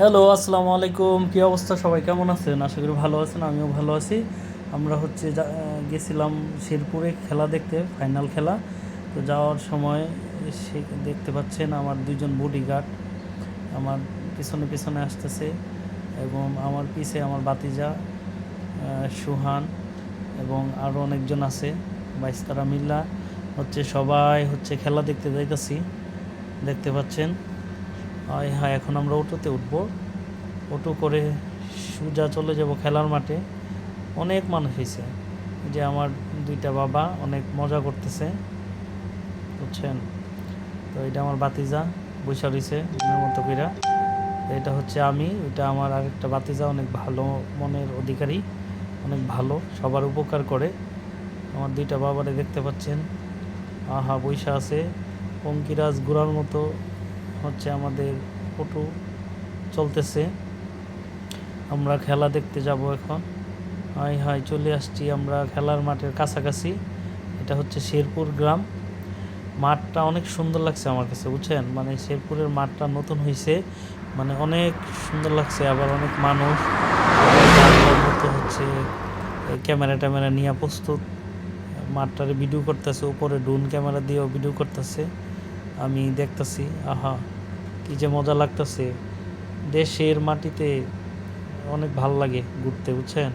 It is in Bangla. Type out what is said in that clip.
হ্যালো, আসসালামু আলাইকুম। কী অবস্থা, সবাই কেমন আছেন? আশা করি ভালো আছেন, আমিও ভালো আছি। আমরা গেছিলাম শেরপুরে খেলা দেখতে, ফাইনাল খেলা। তো যাওয়ার সময় সে দেখতে পাচ্ছেন আমার দুইজন বডিগার্ড আমার পিছনে পিছনে আসতেছে, এবং আমার পিছে আমার বাতিজা সুহান এবং আরও অনেকজন আছে। বাইস্তারা মিল্লা সবাই খেলা দেখতে যাইতেছি, দেখতে পাচ্ছেন। হ্যাঁ, এখন আমরা অটোতে উঠবো, অটো করে সোজা চলে যাব খেলার মাঠে। অনেক মানুষ হয়েছে, যে আমার দুইটা বাবা অনেক মজা করতেছে, বুঝছেন। তো এটা আমার বাতিজা বৈশা রয়েছে মনের মতো কইরা। এটা আমি, ওইটা আমার আরেকটা বাতিজা, অনেক ভালো মনের অধিকারী, অনেক ভালো, সবার উপকার করে। আমার দুইটা বাবারে দেখতে পাচ্ছেন, আহা বৈশা আছে। পঙ্কিরাজ ঘোরার মতো আমাদের অটো চলতেছে। আমরা খেলা দেখতে যাব এখন। হাই হাই চলে আসছি আমরা খেলার মাঠের কাছাকাছি। এটা শেরপুর গ্রাম। মাঠটা অনেক সুন্দর লাগছে আমার কাছে, বুঝছেন। শেরপুরের মাঠটা নতুন হয়েছে, অনেক সুন্দর লাগছে। আবার অনেক মানুষ মতো ক্যামেরা ট্যামেরা নিয়ে প্রস্তুত, মাঠটারে ভিডিও করতেছে, উপরে ড্রোন ক্যামেরা দিয়েও ভিডিও করতেছে। আমি দেখতেছি, আহা কি যে মজা লাগতেছে। দেশের মাটিতে অনেক ভালো লাগে ঘুরতে, বুঝছেন।